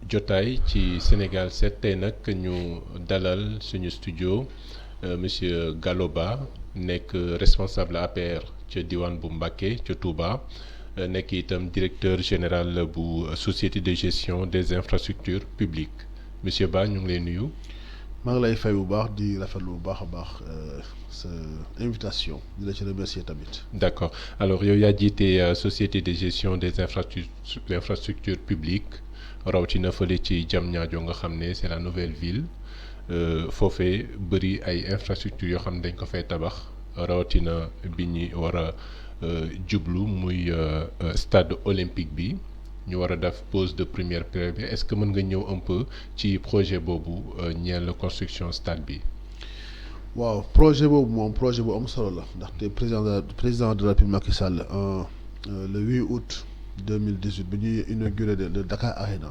jotaay ci Sénégal 7 tey nag ñu dalal suñu studio monsieur Gallo Ba nekk responsable APR ca diwaan bu Mbacké ca Touba nekk itam directeur général bu société de gestion des infrastructures publiques monsieur Ba ñu ngi lay nuyu. maa ngi lay fay bu baax di rafetlu bu baax a baax sa invitation di la ci remercier tamit. D'accord alors yow yaa jiite société de gestion des infrastructures publiques rawatina fële ci Diamniadio nga xam ne c'est la nouvelle ville foofee bëri ay infrastructures yoo xam ne dañ ko fay tabax rawatina bi ñuy war a jublu muy stade olympique bi ñu war a def pose de première pierre bi est-ce que mën nga ñëw un peu ci projet boobu ñeel construction stade bi. waaw projet boobu moom projet bu am solo la ndaxte président de la République Macky Sall le 8 août 2018 bi ñuy inauguré le Dakar Arena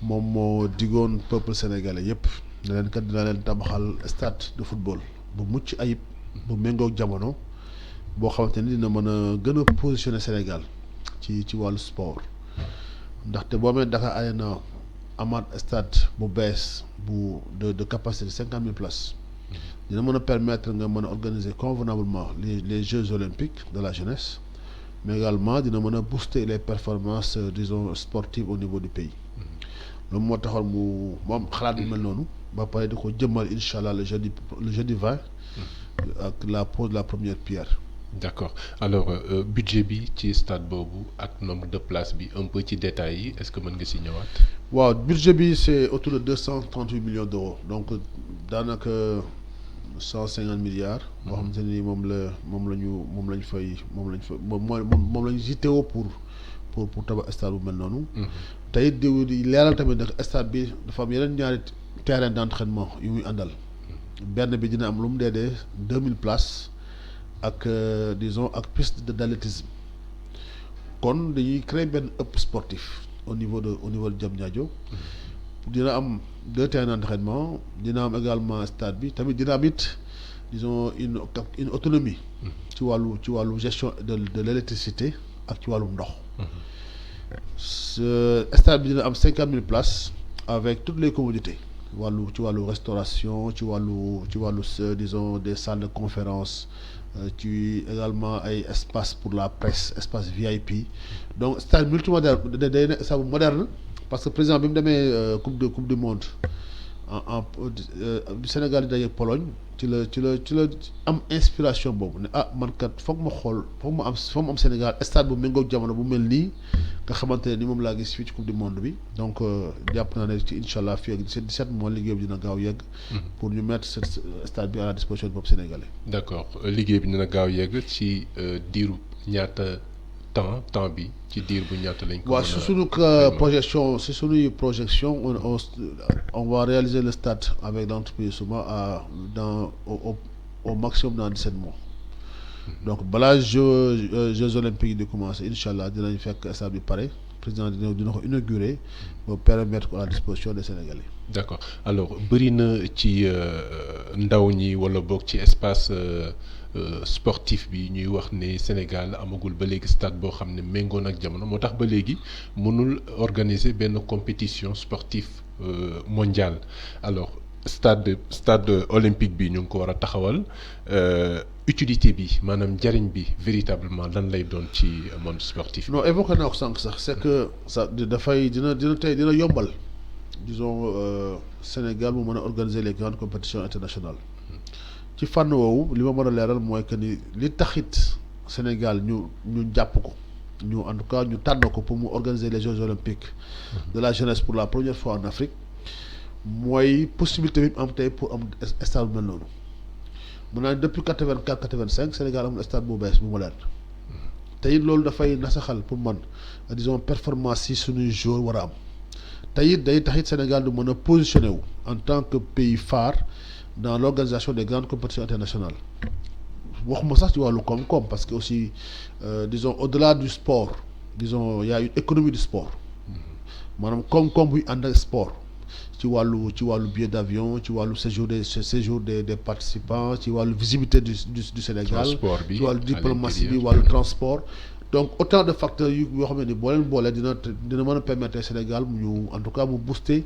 moom moo digoon peuple sénégalais yépp ne leen kat dina leen tabaxal stade de football bu mucc ayib bu méngoog jamono boo xamante ni dina mën a gën a positionner Sénégal ci wàllu sport ndaxte boo amee Dakar Arena amaat stade bu bees bu de capacité 50 000 places dina mën a permettre nga mën a organiser convenablement les Jeux olympiques de la jeunesse mais également dina mën a booster les performances disons sportives au niveau du pays loolu moo taxoon mu am xalaat yu mel noonu ba pare di ko jëmmal incha allah le jeudi 20 ak la pose de la première pierre. D'accord alors budget bi ci stade boobu ak nombre de places bi un peu ci détails yi est-ce que mën nga ci ñëwaat. waaw budget bi c'est autour de 238 millions d'euros donc daanaka 150 milliards. boo xamante ni moom lañ fay moom lañ jiitewoo pour tabax stade bu mel noonu. te it di leeral tamit nag stade bi dafa am yeneen ñaari terrain d'entraînement yu muy àndal. benn bi dina am lu mu dee 2000 places. ak disons ak piste d'athlétisme kon dañuy créer benn hub sportif au niveau de Diamniadio dina am 2 terrains d'entraînement dina am également stade bi tamit dina am it disons une autonomie ci wàllu gestion de l'électricité ak ci wàllu ndox stade bi dina am 50 000 places avec toutes les commodités ci wàllu restauration ci wàllu disons des salles de conférence ci également ay espace pour la presse espace VIP donc stade multimoderne day nekk stade moderne parce que président bi mu demee coupe du monde du Sénégal di daje Pologne ci la am inspiration boobu ne man kat foog mu am Sénégal stade bu méngoog jamono bu mel nii nga xamante ne ni moom laa gis fii ci coupe du monde bi donc jàpp naa ne ci incha allah fii ak 17 mois liggéey bi dina gaaw yegg. pour ñu mettre ce stade bi à la disposition du peuple sénégalais. D'accord liggéey bi dina gaaw yegg ci diiru ñaata temps bi ci diir bu ñaata lañ ko. waaw si suñu projection si suñuy projection on va réaliser le stade avec l'entreprise souvent au maximum dans 17 mois. donc balaa Jeux olympiques yi di commencer incha allah dinañ fekk stade bi pare président dina ko inaugurer ba permettre ko à la disposition des Sénégalais. D'accord alors bëri na ci ndaw ñi wala boog ci espace sportif bi ñuy wax ne Sénégal amagul ba léegi stade boo xam ne méngoon ak jamono moo tax ba léegi mënul organiser benn compétition sportive mondiale alors stade olympique bi ñu ngi ko war a taxawal utilité bi maanaam njariñ bi véritablement lan lay doon ci monde sportif. non évoqué naa ko sànq sax c'est que ça dina yombal disons Sénégal mu mën a organiser les grandes compétitions internationales ci fànn woowu li ma mën a leeral mooy que ni li taxit Sénégal ñu jàpp ko ñu en tout cas ñu tànn ko pour mu organiser les Jeux olympiques de la jeunesse pour la première fois en Afrique mooy possibilité bi am tey pour am stade bu mel noonu mun naa depuis 84 85 Sénégal amul stade bu bees bu moderne te it loolu dafay nasaxal pour man disons performance yi suñuy joueurs war a am te it day taxit Sénégal du mën a positionné wu en tant que pays phare dans l'organisation des grandes compétitions internationales waxuma sax ci wàllu koom-koom parce que aussi disons au-delà du sport disons il y a une économie du sport maanaam koom-koom buy ànd ak sport ci wàllu billet d'avion ci wàllu séjour des participants ci wàllu visibilité du Sénégal ci wàllu diplomatie bi wàllu transport donc autant de facteurs yoo xam ne ni boo leen boolee dina mën a permettre Sénégal mu ñu en tout cas mu booster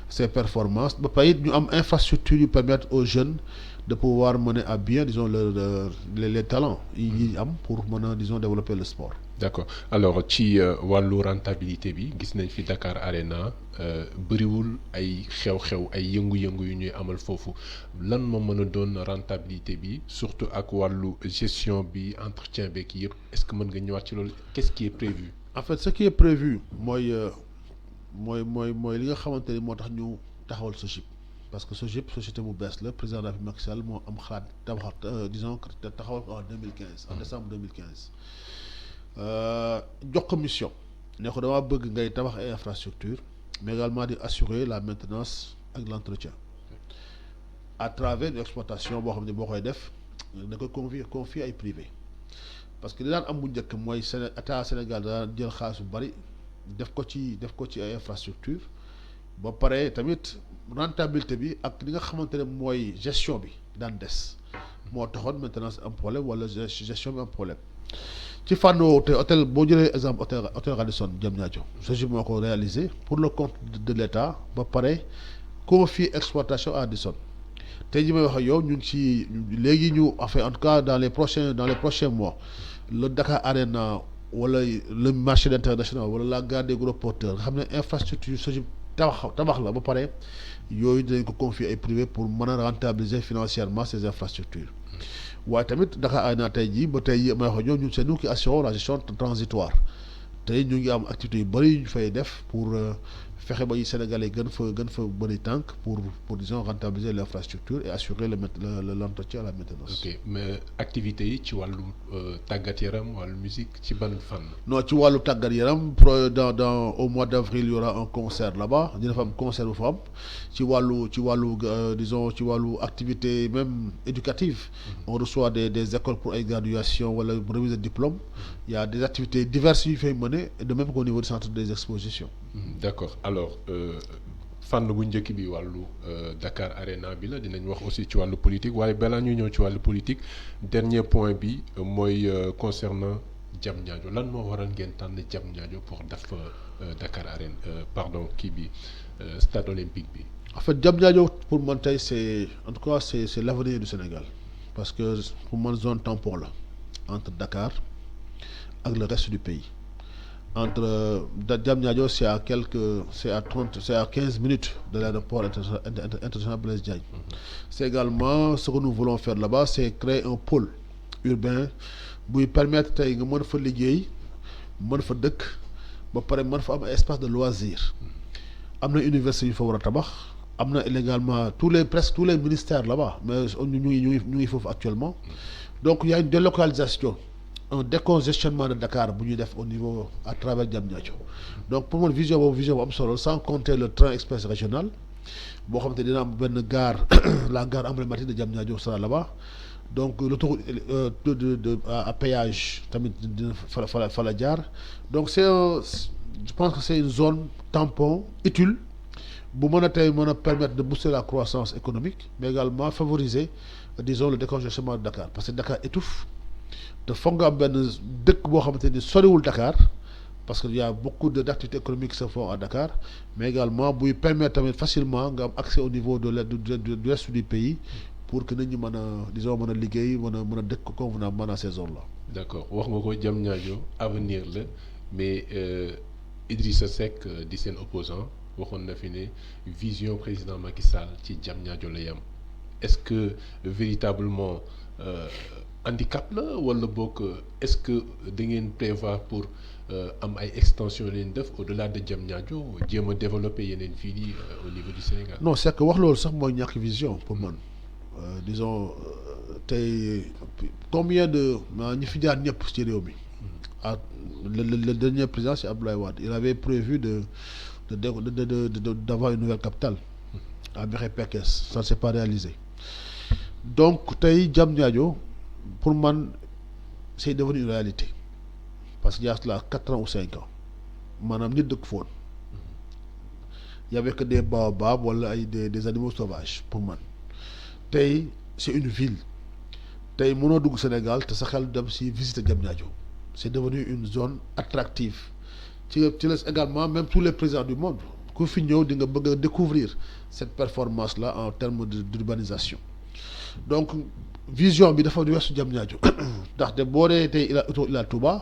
ses performances ba pare it ñu am infrastructure yu permettre aux jeunes de pouvoir mener à bien disons les talents yi am pour mën a disons développer le sport. d'accord alors ci wàllu rentabilité bi gis nañ fi Dakar Arena bëriwul ay xew-xew ay yëngu-yëngu yu ñuy amal foofu lan moo mën a doon rentabilité bi surtout ak wàllu gestion bi entretien beeg yëpp est-ce que mën nga ñëwaat ci loolu qu'est-ce qui est prévu. en fait ce qui est prévu mooy li nga xamante ni moo tax ñu taxawal SOGIP parce que SOGIP société bu bees la président de la République Macky Sall moo am xalaat tabaxat disons taxawal ko en 2015 en décembre 2015 jox ko mission ne ko dama bëgg ngay tabax ay infrastructure mais également di assurer la maintenance ak l'entretien à travers une exploitation boo xam ne boo koy def da koy confier ay privé parce que li daan am bu njëkk mooy état Sénégal daan jël xaalis bu bari def ko ci ay infrastructure ba pare tamit rentabilité bi ak li nga xamante ne mooy gestion bi daan des moo taxoon maintenance am problème wala gestion bi am problème ci fànn woowu te hôtel boo jëlee exemple hôtel Radisson Diamniadio SOGIP moo ko réalisé pour le compte de l'État ba pare confier exploitation à Radisson tey ji may wax ak yow ñu ngi ci léegi ñu enfin en tout cas dans les prochains mois le Dakar Arena wala le marché international wala la gare des gros porteurs nga xam ne infrastructure SOGIP tabax la ba pare yooyu dinañ ko confier ay privé pour mën a rentabiliser financièrement ces infrastructures waaye tamit Dakar Arena tey jii ba tey may wax ñoom ñun c'est nous qui assurons la gestion transitoire tey ñu ngi am activités yu bëri yu ñu fay def pour fexe ba Sénégalais gën fa bëri tànk pour disons rentabiliser l'infrastructure et assurer l'entretien et la maintenance. ok mais activités yi ci wàllu tàggat yaram wàllu musique ci ban fànn. non ci wàllu tàggat yaram dans au mois d'avril il y aura un concert là-bas dina fa am concert bu fa am ci wàllu disons ci wàllu activité même éducative. On reçoit des écoles pour ay graduation wala remise de diplôme. Il y a des activités diverses yu fay mener de même qu'au niveau du centre des expositions. D'accord alors fànn bu njëkk bi wàllu Dakar Arena bi la dinañ wax aussi ci wàllu politique waaye balaa ñuy ñëw ci wàllu politique dernier point bi mooy concernant Diamniadio lan moo waral ngeen tànn Diamniadio pour def Dakar Arena pardon kii bi stade olympique bi. En fait Diamniadio pour man tey c'est en tout cas c'est l'avenir du Sénégal parce que pour man zone tampon la entre Dakar ak le reste du pays. Entre Diamniadio c'est à 15 minutes de l'aéroport international Blaise Diagne. C'est également ce que nous voulons faire là-bas, c'est créer un pôle urbain buy permettre tey nga mën fa liggéey mën fa dëkk ba pare mën fa am espace de loisir am na université yu fa war a tabax am na également presque tous les ministères là-bas mais ñu ngi foofu actuellement donc il y a une délocalisation. Un décongestionnement de Dakar bu ñuy def au niveau à travers Diamniadio donc pour moi vision bu am solo sans compter le train express régional boo xamante dina am benn gare la gare emblématique de Diamniadio sera là-bas donc l'autoroute à péage tamit dina fa la jaar donc je pense que c'est une zone tampon utile bu mën a tey mën a permettre de booster la croissance économique mais également favoriser disons le décongestionnement de Dakar parce que Dakar étouffe. te foog nga am benn dëkk boo xamante ni soriwul Dakar parce que y a beaucoup d'activités économiques qui se font à Dakar mais également buy permettre tamit facilement nga am accès au niveau du reste du pays pour que nit ñi mën a disons mën a liggéey mën a dëkk convenablement dans ces zones là. D'accord wax nga ko Diamniadio avenir la mais Idrissa Seck di seen opposant waxoon na fi ne vision président Macky Sall ci Diamniadio la yam est-ce que véritablement handicap la wala boog est-ce que da ngeen prévoir pour am ay extension leen def au-delà de Diamniadio jéem a développer yeneen fii nii au niveau du Sénégal. Non c'est que wax loolu sax mooy ñàkk vision pour man disons tey combien de ñi fi jaar ñëpp ci réew mi. Le dernier président c'est Abdoulaye Wade il avait prévu d'avoir une nouvelle capitale à Mekhe-Pekes ça ne s'est pas réalisé donc tey Diamniadio pour man c'est devenu une réalité parce qu'il y a cela 4 ans ou 5 ans maanaam nit dëkk foon y avait que des baobabs wala ay des animaux sauvages pour man tey c'est une ville tey mënoo dugg Sénégal te sa xel dem si visiter Diamniadio c'est devenu une zone attractive ci la également même tous les présidents du monde ku fi ñëw di nga bëgg a découvrir cette performance là en termes d'urbanisation donc vision bi dafa weesu Diamniadio ndaxte boo dee tey autoroute Ila Touba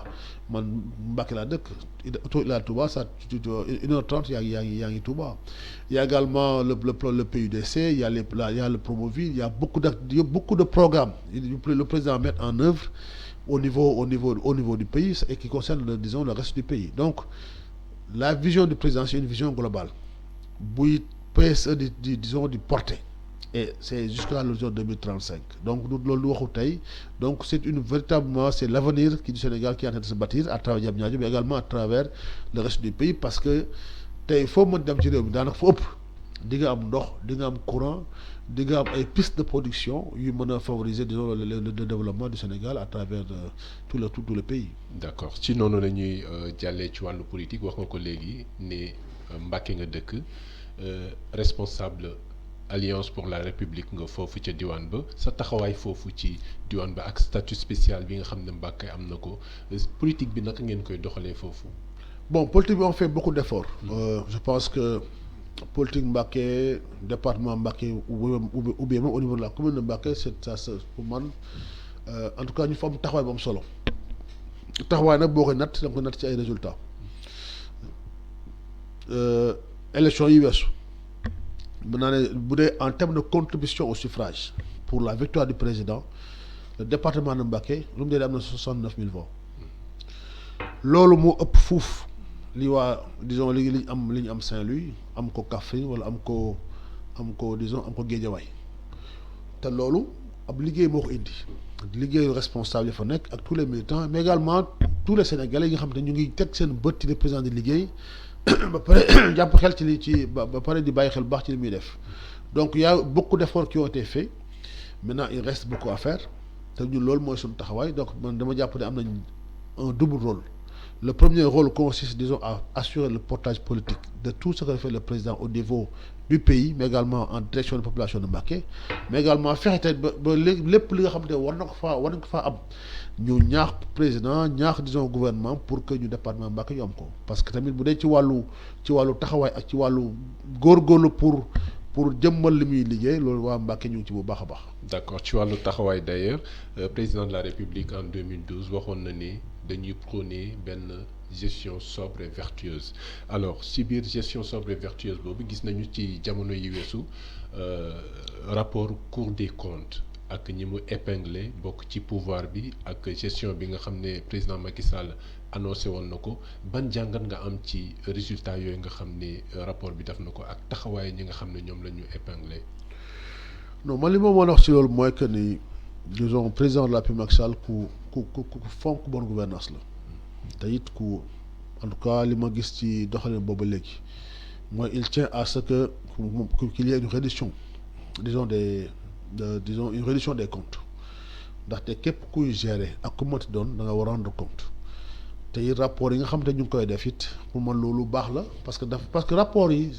man Mbacké laa dëkk autoroute Ila Touba ça 1h30 yaa ngi Touba. Il y a également le PUDC, il y a le Promoville, il y a beaucoup de programmes le président met en œuvre au niveau du pays et qui concerne disons le reste du pays. Donc la vision du président c'est une vision globale buy PSE disons di porter et c'est jusqu'à l'horizon 2035 donc loolu waxu tey donc c'est véritablement c'est l'avenir du Sénégal qui est en train de se bâtir à travers Diamniadio mais également à travers le reste du pays parce que tey foo mën dem ci réew mi daanaka fa ëpp di nga am ndox di nga am courant di nga am ay pistes de production yu mën a favoriser disons le développement du Sénégal à travers tout le pays. D'accord ci noonu la ñuy jàllee ci wàllu politique wax nga ko léegi ne Mbacké nga dëkk responsable Alliance pour la République nga foofu ca diwaan ba sa taxawaay foofu ci diwaan ba ak statut spécial bi nga xam ne Mbacké am na ko politique bi naka ngeen koy doxalee foofu. Bon, politique, on fait beaucoup d'efforts. Je pense que politique Mbacké, département Mbacké, ou bien même au niveau de la commune de Mbacké, pour moi, en tout cas, ñu fa am taxawaay bu am solo taxawaay nag boo koy natt da nga ko natt ci ay résultats. Élection yi weesu mën naa ne bu dee en termes de contribution au suffrage pour la victoire du président le département de Mbacké lu mu dee am na 69 000 voix loolu moo ëpp fuuf. li waa disons li ñu am Saint-Louis am ko Kaffrine wala am ko disons am ko Guédiawaye te loolu ab liggéey moo ko indi liggéeyu responsable yi fa nekk ak tous les militants mais également tous les Sénégalais yi nga xam ne ñu ngi teg seen bët ci le président di liggéey ba pare jàpp xel ba pare di bàyyi xel baax ci li muy def donc y a beaucoup d'efforts qui ont été faits maintenant il reste beaucoup à faire te ñun loolu mooy suñu taxawaay donc man dama jàpp ne am nañ un double rôle. Le premier rôle consiste, disons, à assurer le portage politique de tout ce que fait le président au niveau du pays, mais également en direction de la population de Mbacké, mais également fexe tey ba lépp li nga xam ne war nañ ko faa am ñu ñaax président ñaax disons gouvernement pour que ñu département Mbacké ñu am ko parce que tamit bu dee ci wàllu taxawaay ak ci wàllu góorgóorlu pour jëmmal li muy liggéey loolu waa Mbacké ñu ngi ci bu baax a baax. D'accord ci wàllu taxawaay d'ailleurs président de la République en 2012 waxoon na ni dañuy prôner benn gestion sobre et vertueuse alors si biir gestion sobre et vertueuse boobu gis nañu ci jamono yi weesu rapport Cour des comptes ak ñi mu épinglé bokk ci pouvoir bi ak gestion bi nga xam ne président Macky Sall annoncé woon na ko ban jàngat nga am ci résultat yooyu nga xam ne rapport bi def na ko ak taxawaay ñi nga xam ne ñoom la ñu épinglé. non man li ma mën a wax ci loolu mooy que ni disons président de la République Macky Sall ku fonk bonne gouvernance la te it ku en tout cas li ma gis ci doxalin boobu léegi mooy il tient à ce que qu'il y ait une réduction disons une réduction des comptes ndaxte képp kuy gérer ak ku mënti doon da nga war a rendre compte te it rapport yi nga xam te ñu ngi koy def it pour man loolu baax la parce que rapport yi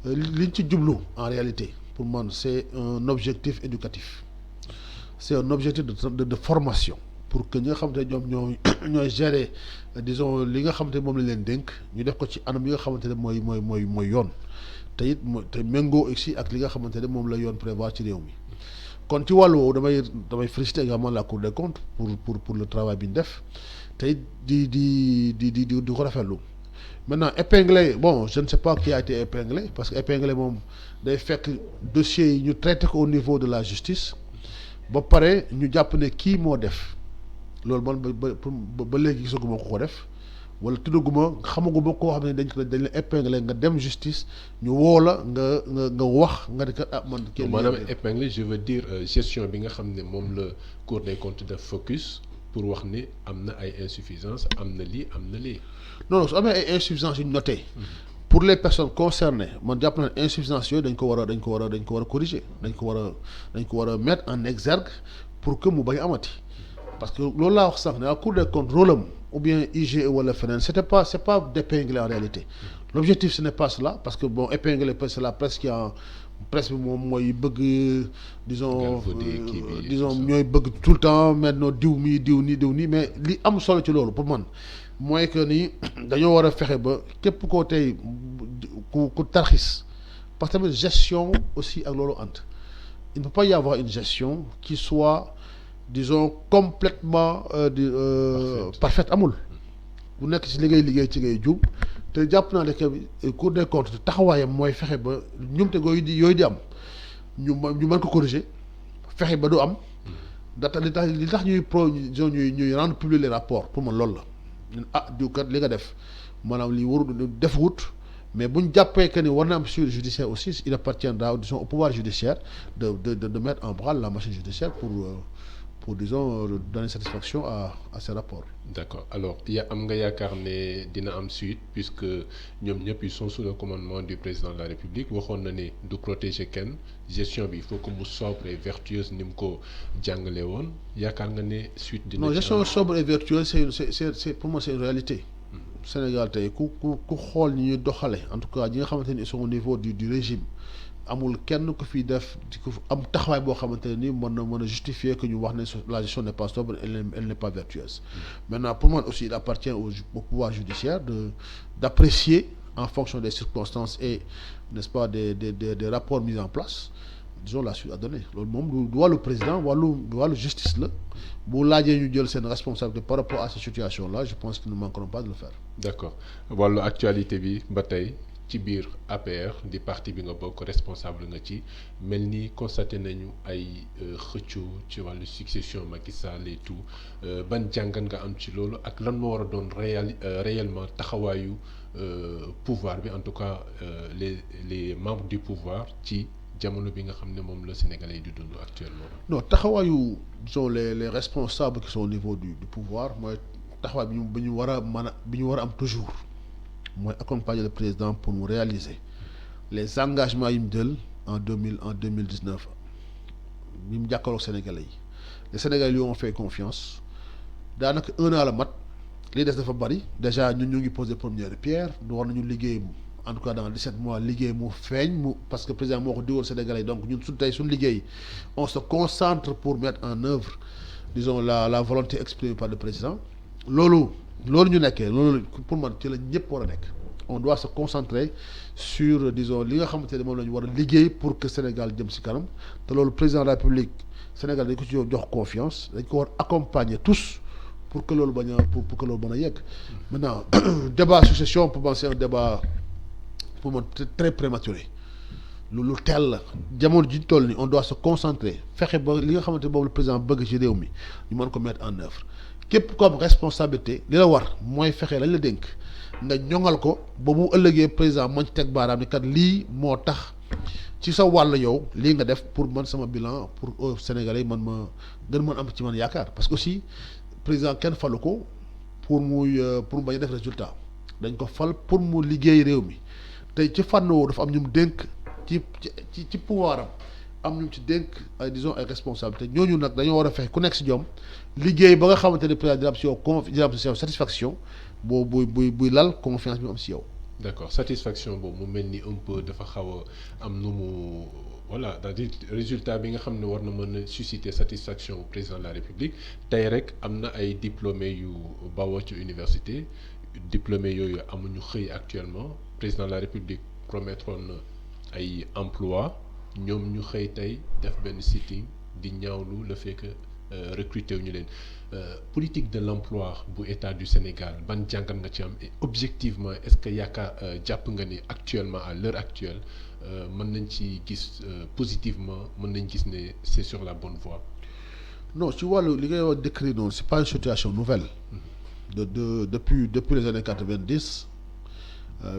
liñ ci jublu en réalité pour man c'est un objectif éducatif c'est un objectif de formation pour que ñi nga xamante ne ñoom ñooy gérer disons li nga xamante ne moom lañ leen dénk ñu def ko ci anam yi nga xamante ne mooy yoon te it te méngoo aussi ak li nga xamante ne moom la yoon prévoir ci réew mi kon ci wàllu woowu damay féliciter également la Cour des comptes pour le travail bi ñu def te it di ko rafetlu maintenant épinglé bon je ne sais pas qui a été épinglé parce que épinglé moom day fekk dossiers yi ñu traité ko au niveau de la justice ba pare ñu jàpp ne kii moo def loolu man ba léegi gisaguma ko def wala tuddaguma xamaguma koo xam ne dañ la épinglé nga dem justice ñu woo la nga wax nga ne ah man. kenn maanaam épinglé je veux dire gestion bi nga xam ne moom la Cour des comptes def focus pour wax ni am na ay insuffisance am na lii am na lii. non su amee ay insuffisance yu ñu noté pour les personnes concernées man jàpp na insuffisance yooyu dañ ko war a corriger dañ ko war a mettre en exergue pour que mu bañ amati parce que loolu laa wax sànq ne la Cour des comptes rôle am ou bien IGE wala feneen c'est pas d'épingler en réalité l'objectif ce n'est pas cela parce que bon épingler c'est la presse qui en presse bi moom mooy bëgg disons disons ñooy bëgg tout le temps maintenant diw mii diw nii mais li am solo ci loolu pour man mooy que ni dañoo war a fexe ba képp koo tey ku tarxis parce que tamit gestion aussi ak loolu ant il ne peut pas y avoir une gestion qui soit disons complètement parfaite amul bu nekk ci li ngay liggéey ci ngay jub te jàpp naa ne que Cour des comptes taxawaayam mooy fexe ba ñumte yooyu di am ñu mën ko corriger fexe ba du am data li tax ñuy rendre public les rapports pour man loolu la ñun diw kat li nga def maanaam li waru def wut mais bu ñu jàppee que ni war na am suivi judiciaire aussi il appartiendra disons au pouvoir judiciaire de mettre en branle la machine judiciaire pour disons donner satisfaction à ces rapports. D'accord alors am nga yaakaar ne dina am suite puisque ñoom ñëpp ils sont sous le commandement du président de la République waxoon na ne du protéger kenn gestion bi il faut que mu sobre et vertueuse ni mu ko jàngalee woon yaakaar nga ne suite. dina non gestion sobre et vertueuse c'est pour moi c'est une réalité. Sénégal tey ku xool ñi ñuy doxale en tout cas ñi nga xamante ni ils sont au niveau du régime amul kenn ku fi def ku am taxawaay boo xamante ne ni mën a justifier que ñu wax ne la gestion n'est pas sobre elle n'est pas vertueuse. Maintenant pour moi aussi il appartient au pouvoir judiciaire d'apprécier en fonction des circonstances et n'est-ce pas des rapports mis en place disons la suite à donner loolu moom du wàllu président wàllu justice la bu laajee ñu jël seen responsabilité par rapport à cette situation là je pense qu'ils ne manqueront pas de le faire. D'accord wàllu actualité bi ba tey ci biir APR di parti bi nga bokk responsable nga ci mel ni constaté nañu ay xëccoo ci wàllu succession Macky Sall et tout ban jàngat nga am ci loolu ak lan moo war a doon réellement taxawaayu pouvoir bi en tout cas les membres du pouvoir ci jamono bi nga xam ne moom la Sénégalais yi di dund actuellement. non taxawaayu disons les responsables qui sont au niveau du pouvoir mooy taxawaay bi ñu war a am toujours mooy accompagner le président pour mu réaliser les engagements yi mu jël en 2019 bi mu jàkkaarloog Sénégalais yi les Sénégalais lui ont fait confiance daanaka 1 an la mat li des dafa bari déjà ñun ñu ngi poser première pierre du war nañu liggéey en tout cas dans 17 mois liggéey mu feeñ parce que président moo ko digal Sénégalais yi donc ñun suñu liggéey on se concentre pour mettre en œuvre disons la volonté exprimée par le président loolu ñu nekkee loolu pour man ci la ñëpp war a nekk on doit se concentrer sur disons li nga xamante ne moom la ñu war a liggéey pour que Sénégal jëm ci kanam te loolu président de la République Sénégal dañ ko ci jox confiance dañ ko war accompagner tous pour que loolu pour que loolu mën a yegg maintenant débat succession pour moi c'est un débat pour moi très prématuré lu teel la jamono ji toll ni on doit se concentrer fexe ba li nga xamante boobu le président bëgg ci réew mi ñu mën ko mettre en œuvre képp ko am responsabilité li la war mooy fexe lañ la dénk nga ñoŋal ko ba mu ëllëgee président mën ci teg baaraam ni kat lii moo tax ci sa wàll yow lii nga def pour man sama bilan pour Sénégalais yi man ma gën mën am ci man yaakaar parce que aussi président kenn falu ko pour mu bañ a def résultat dañ ko fal pour mu liggéey réew mi tey ci fànn woowu dafa am ñu mu dénk ci pouvoir am ñu ci dénk ay disons ay responsabilités ñooñu nag dañoo war a fexe ku nekk si ñoom liggéey ba nga xamante ne président dina am si yow satisfaction buy lal confiance bi mu am si yow. D'accord satisfaction boobu mu mel ni un peu dafa xaw a am nu mu voilà c'est-à-dire résultat bi nga xam ne war na mën a susciter satisfaction au président de la République tey rek am na ay diplômés yu bawoo ci université diplômés yooyu amuñu xëy actuellement président de la République promettroon na ay emploi ñoom ñu xëy tey def benn sitting di ñaawlu le fait que recruter wu ñu leen politique de l'emploi bu état du Sénégal ban jàngat nga ci am et objectivement est-ce que yaakaar jàpp nga ni actuellement à l'heure actuelle mën nañ ci gis positivement mën nañ gis ne c'est sur la bonne voie. non ci wàllu li ngay wax décrit noonu c'est pas une situation nouvelle. depuis les années 90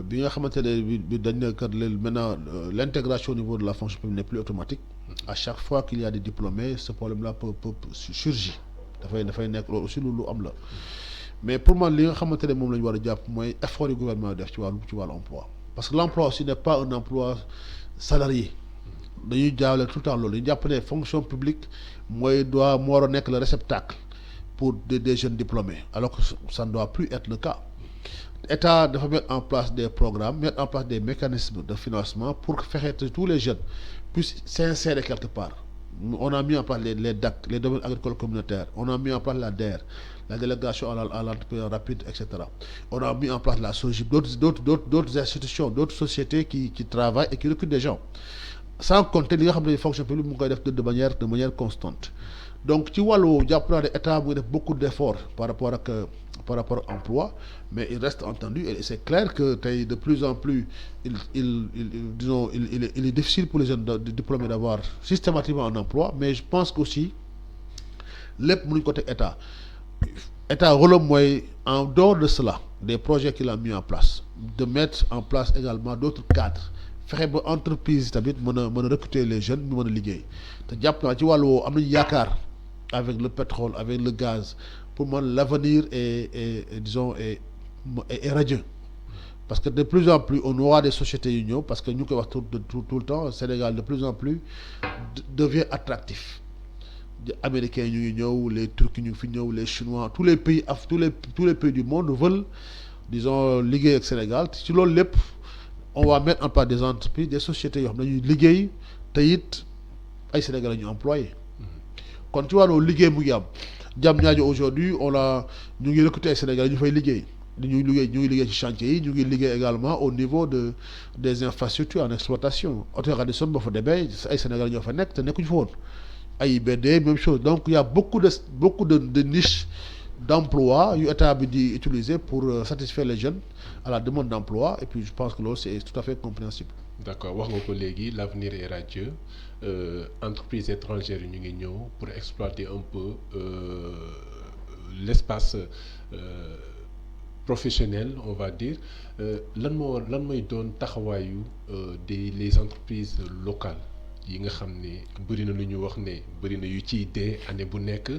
bi nga xamante ne bi dañ ne kat maintenant l'intégration au niveau de la fonction publique n'est plus automatique. À chaque fois qu'il y a des diplômés ce problème-là peut surgir dafay nekk loolu aussi lu am la mais pour man li nga xamante ne moom la ñu war a jàpp mooy effort yu gouvernement def ci wàllu emploi parce que l'emploi aussi n'est pas un emploi salarié dañuy jaawle tout le temps loolu dañu jàpp ne fonction publique moo war a nekk le réceptacle pour des jeunes diplômés alors que ça ne doit plus être le cas État dafa mettre en place des programmes, mettre en place des mécanismes de financement pour que tous les jeunes puissent s'insérer quelque part. On a mis en place les DAC, les domaines agricoles communautaires. On a mis en place la DER, la délégation à l'entrepreneuriat rapide, etc. On a mis en place la SOGIP, d'autres institutions, d'autres sociétés qui travaillent et qui recrutent des gens. Sans compter les fonctions publiques de manière constante. Donc, tu vois, l'État a beaucoup d'efforts par rapport à l'emploi, mais il reste entendu, et c'est clair que de plus en plus, il est difficile pour les jeunes diplômés d'avoir systématiquement un emploi, mais je pense qu'aussi, le côté État rôle en dehors de cela, des projets qu'il a mis en place, de mettre en place également d'autres cadres. Faire ba entreprise tamit mën recruter les jeunes ñu mën a liggéey te jàpp naa ci wàllu woowu am nañu yaakaar avec le pétrole avec le gaz pour moi l'avenir est disons est radieux parce que de plus en plus on aura des sociétés yu ñëw parce que ñu koy wax tout le temps Sénégal de plus en plus devient attractif américains ñu ngi ñëw les turcs ñu ngi fi ñëw les chinois tous les pays tous les pays du monde veulent disons liggéey ak Sénégal ci loolu lépp on va mettre en place des entreprises des sociétés yoo xam ne ñuy liggéey te it ay Sénégalais ñu employé kon ci wàllu liggéey mu ngi am Diamniadio aujourd'hui ñu ngi recruter ay Sénégalais ñu fay liggéey ñu ngi liggéey ci chantier yi ñu ngi liggéey également au niveau des infrastructures en exploitation hôtel Radisson boo fa demee ay Sénégalais ñoo fa nekk te nekkuñu fa woon ay IBD même chose donc il y a beaucoup de niches d'emploi yu état bi di utiliser pour satisfaire les jeunes à la demande d'emploi et puis je pense que loolu c'est tout à fait compréhensible. D'accord wax nga ko léegi l'avenir est radieux entreprises étrangères yi ñu ngi ñëw pour exploiter un peu l'espace professionnel on va dire lan mooy doon taxawaayu les entreprises locales yi nga xam ne bëri na lu ñu wax ne bëri na yu ciy dee année bu nekk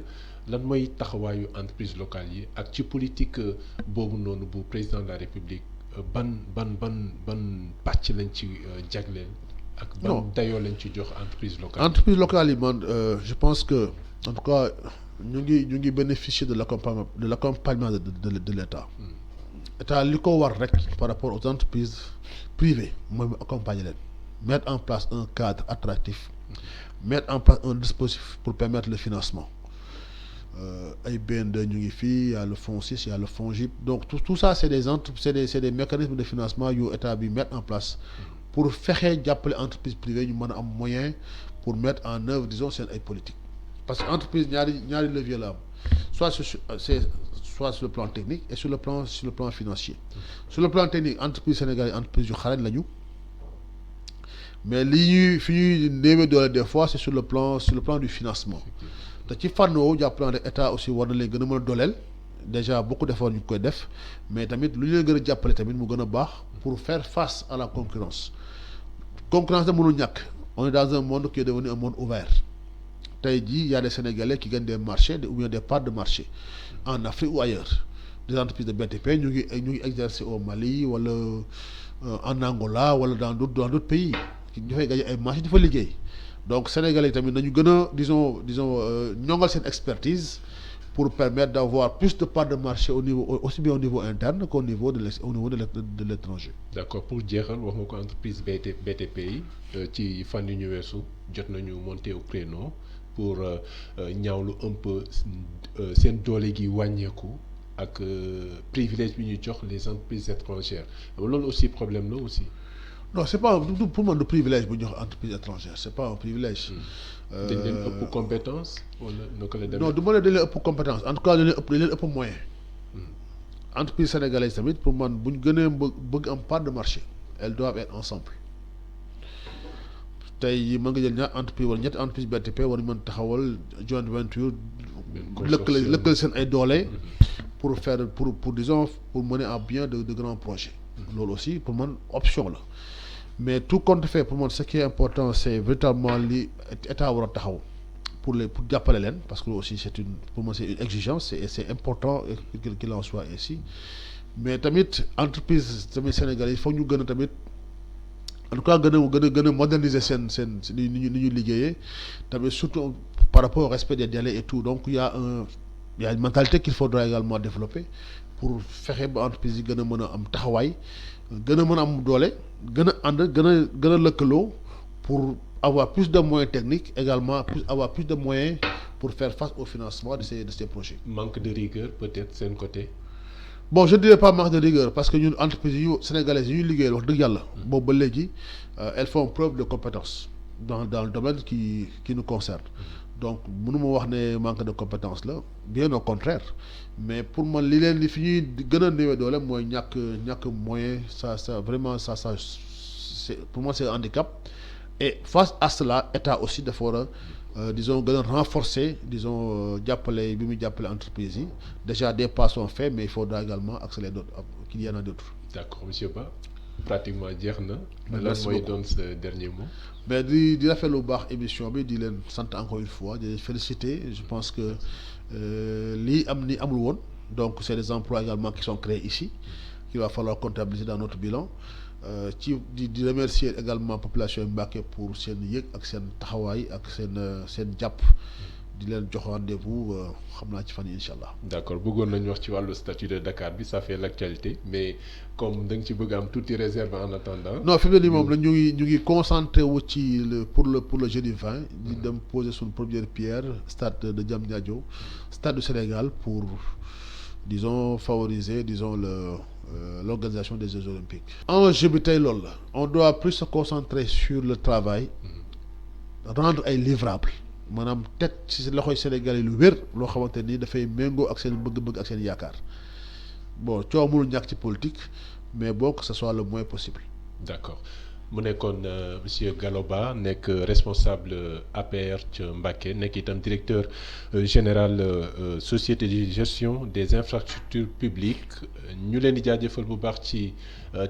lan mooy taxawaayu entreprise locale yi ak ci politique boobu noonu bu président de la République ban pàcc lañ ci jagleel ak ban dayoo lañ ci jox entreprise locale yi man je pense que en tout cas ñu ngi bénéficier de l'accompagnement de l'État. État li ko war rek par rapport aux entreprises privées mooy mu accompagner leen mettre en place un cadre attractif mettre en place un dispositif pour permettre le financement ay BND ñu ngi fii y a le fonds 6 y a le fonds GIP donc tout ça c'est des mécanismes de financement yu état bi mettre en place pour fexe jàppale entreprise privée ñu mën a am moyen pour mettre en œuvre disons seen ay politique parce que entreprise ñaari levier la am soit sur le plan technique et sur le plan financier sur le plan technique entreprise sénégalaise entreprise yu xarañ lañu mais fi ñuy néewee doole des fois c'est sur le plan du financement te ci fànn woowu jàpp naa ne état aussi war na leen gën a mën a dooleel déjà beaucoup d'efforts ñu koy def mais tamit lu ñu leen gën a jàppale tamit mu gën a baax pour faire face à la concurrence da mënul ñàkk on est dans un monde qui est devenu un monde ouvert tey jii y a des Sénégalais qui gagnent des marchés ou bien des parts de marché en Afrique ou ailleurs des entreprises de BTP ñu ngi exercer au Mali wala en Angola wala dans d'autres pays ñu fay gagner ay marché di fa liggéey donc Sénégalais tamit nañu gën a disons ñongal seen expertise pour permettre d'avoir plus de parts de marché aussi bien au niveau interne qu'au niveau de l'étranger. D'accord pour jeexal wax nga ko entreprise BTP yi ci fan yu ñu weesu jot nañu monter au créneau pour ñaawlu un peu seen doole gi wàññeeku ak privilège bi ñuy jox les entreprises étrangères loolu aussi problème la aussi. Non c'est pas pour moi le privilège bu ñu jox entreprise étrangère c'est pas un privilège. dañ leen ëpp compétence wala naka la demee. non du ma ne dañ leen ëpp compétence en tout cas dañ leen ëpp moyen. entreprise sénégalaise tamit pour man bu ñu gënee bëgg am part de marché elles doivent être ensemble tey mën nga jël ñaar entreprise wala ñetti entreprise BTP war nañu mën taxawal joint venture. lëkkale seen ay doole. pour disons pour mener à bien de grands projets. loolu aussi pour man option la. mais tout compte fait pour moi ce qui est important c'est véritablement li état war a taxaw pour jàppale leen parce que aussi pour moi c'est une exigence et c'est important qu'il en soit ainsi mais tamit entreprise tamit sénégalais il faut ñu gën a tamit en tout cas gën a moderniser seen ni ñuy liggéeyee tamit surtout par rapport au respect des délais et tout donc il y a une mentalité qu'il faudra également développer pour fexe ba entreprise yi gën a mën a am taxawaay gën a mën a am doole gën a ànd gën a lëkkaloo pour avoir plus de moyens techniques également avoir plus de moyens pour faire face au financement de ces projets. Manque de rigueur peut-être seen côté. Bon, je ne dirais pas manque de rigueur parce que ñun entreprises yu sénégalaises yi ñuy liggéeyal wax dëgg yàlla. boobu ba léegi elles font preuve de compétence dans le domaine qui nous concerne. Donc mënuma wax ne manque de compétence la bien au contraire mais pour man li leen li fi ñuy gën a néewee doole mooy ñàkk moyen ça vraiment ça c'est pour moi c'est un handicap et face à cela état aussi dafa war a disons gën a renforcer disons jàppale bi muy jàppale entreprise yi déjà des pas sont faits mais il faudra également accélérer d'autres qu'il y en a d'autres. D'accord monsieur Ba pratiquement jeex na. lan Merci mooy beaucoup. doon sa dernier mot. mais di rafetlu bu baax émission bi di leen sant encore une fois di leen féliciter je pense que lii am ni amul woon donc c'est des emplois également qui sont créés ici qu'il va falloir comptabiliser dans notre bilan ci di remercier également population yi Mbacké pour seen yëg ak seen taxawaay ak seen jàpp di leen jox rendez-vous xam naa ci fan yi incha allah. D'accord bëggoon nañu wax ci wàllu statut de Dakar bi ça fait l'actualité mais comme da nga ci bëgg am tuuti réserve en attendant. non fi mu ne nii moom la ñu ngi concentré wu ci pour le jeudi 20 di dem poser suñu première pierre stade de Diamniadio stade du Sénégal pour disons favoriser disons l'organisation des Jeux olympiques. enjeu bi tey loolu la on doit plus se concentrer sur le travail rendre ay livrables maanaam teg ci loxoy Sénégal yi lu wér loo xamante ni dafay méngoo ak seen bëgg-bëgg ak seen yaakaar bon coow mënul ñàkk ci politique mais bon que ce soit le moins possible. D'accord mu nekkoon monsieur Gallo Ba nekk responsable APR ca Mbacké nekk itam directeur général société de gestion des infrastructures publiques ñu leen di jaajëfal bu baax ci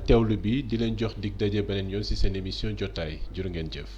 teewlu bi di leen jox dig daje beneen yoon ci seen émission jotaay jërë ngeen jëf.